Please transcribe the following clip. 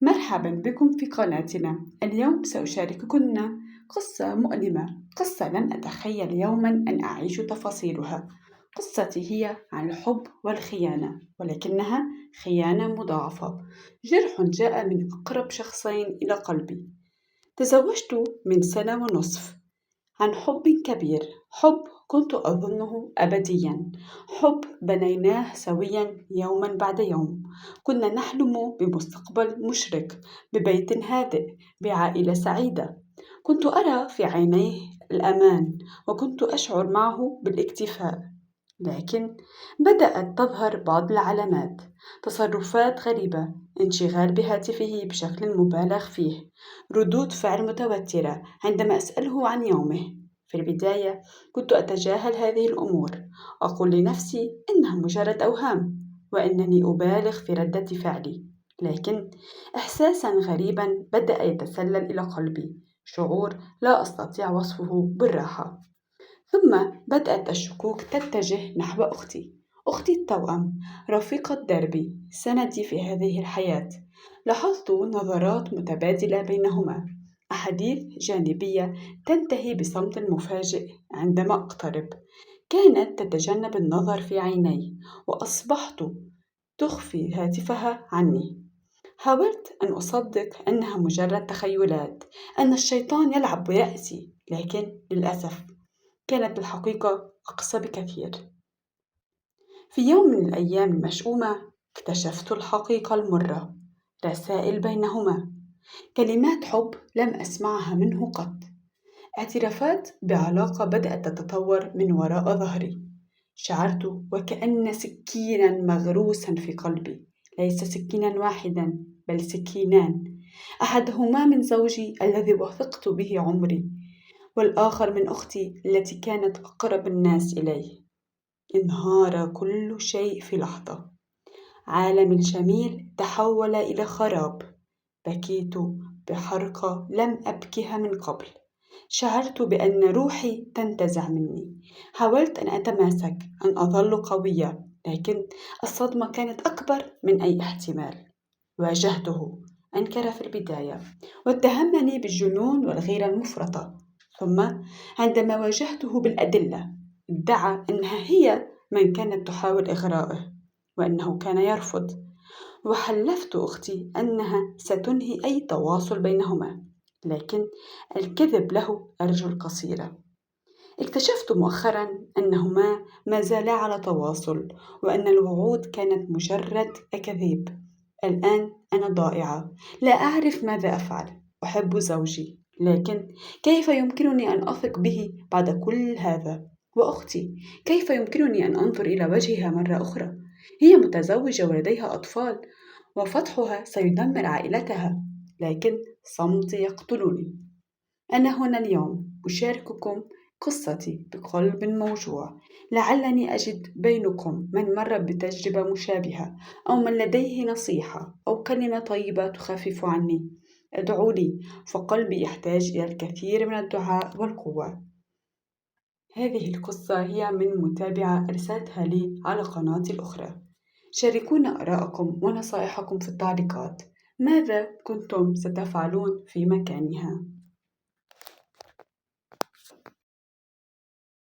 مرحبا بكم في قناتنا. اليوم سأشارككن قصة مؤلمة، قصة لم أتخيل يوما أن أعيش تفاصيلها. قصتي هي عن الحب والخيانة، ولكنها خيانة مضاعفة. جرح جاء من أقرب شخصين إلى قلبي. تزوجت من سنة ونصف، عن حب كبير، حب كنت أظنه أبديا، حب بنيناه سويا يوما بعد يوم. كنا نحلم بمستقبل مشرق، ببيت هادئ، بعائلة سعيدة. كنت أرى في عينيه الأمان، وكنت أشعر معه بالاكتفاء. لكن بدأت تظهر بعض العلامات: تصرفات غريبة، انشغال بهاتفه بشكل مبالغ فيه، ردود فعل متوترة عندما أسأله عن يومه. في البداية كنت أتجاهل هذه الأمور، أقول لنفسي إنها مجرد أوهام، وإنني أبالغ في ردة فعلي. لكن إحساسا غريبا بدأ يتسلل إلى قلبي، شعور لا أستطيع وصفه بالراحة. ثم بدأت الشكوك تتجه نحو أختي، أختي التوأم، رفيقة دربي، سندي في هذه الحياة. لاحظت نظرات متبادلة بينهما، أحاديث جانبية تنتهي بصمت مفاجئ عندما أقترب. كانت تتجنب النظر في عيني، وأصبحت تخفي هاتفها عني. حاولت أن أصدق أنها مجرد تخيلات، أن الشيطان يلعب برأسي، لكن للأسف كانت الحقيقة أقسى بكثير. في يوم من الأيام المشؤومة اكتشفت الحقيقة المرة: رسائل بينهما، كلمات حب لم أسمعها منه قط، اعترافات بعلاقة بدأت تتطور من وراء ظهري. شعرت وكأن سكينا مغروسا في قلبي، ليس سكينا واحدا بل سكينان، أحدهما من زوجي الذي وثقت به عمري، والآخر من أختي التي كانت أقرب الناس إلي. انهار كل شيء في لحظة، عالمي الجميل تحول إلى خراب. بكيت بحرقة لم أبكها من قبل، شعرت بأن روحي تنتزع مني. حاولت أن أتماسك، أن أظل قوية، لكن الصدمة كانت أكبر من أي احتمال. واجهته، أنكر في البداية واتهمني بالجنون والغيرة المفرطة. ثم عندما واجهته بالأدلة ادعى أنها هي من كانت تحاول إغراءه، وأنه كان يرفض. وحلفت أختي أنها ستنهي أي تواصل بينهما، لكن الكذب له أرجل قصيرة. اكتشفت مؤخرا أنهما ما زالا على تواصل، وأن الوعود كانت مجرد أكاذيب. الآن أنا ضائعة، لا أعرف ماذا أفعل. أحب زوجي، لكن كيف يمكنني أن أثق به بعد كل هذا؟ وأختي، كيف يمكنني أن أنظر إلى وجهها مرة أخرى؟ هي متزوجة ولديها أطفال، وفتحها سيدمر عائلتها، لكن صمتي يقتلني. أنا هنا اليوم أشارككم قصتي بقلب موجوع، لعلني أجد بينكم من مر بتجربة مشابهة، أو من لديه نصيحة أو كلمة طيبة تخفف عني. ادعوا لي، فقلبي يحتاج إلى الكثير من الدعاء والقوة. هذه القصة هي من متابعة أرسلتها لي على قناتي الأخرى. شاركونا آراءكم ونصائحكم في التعليقات. ماذا كنتم ستفعلون في مكانها؟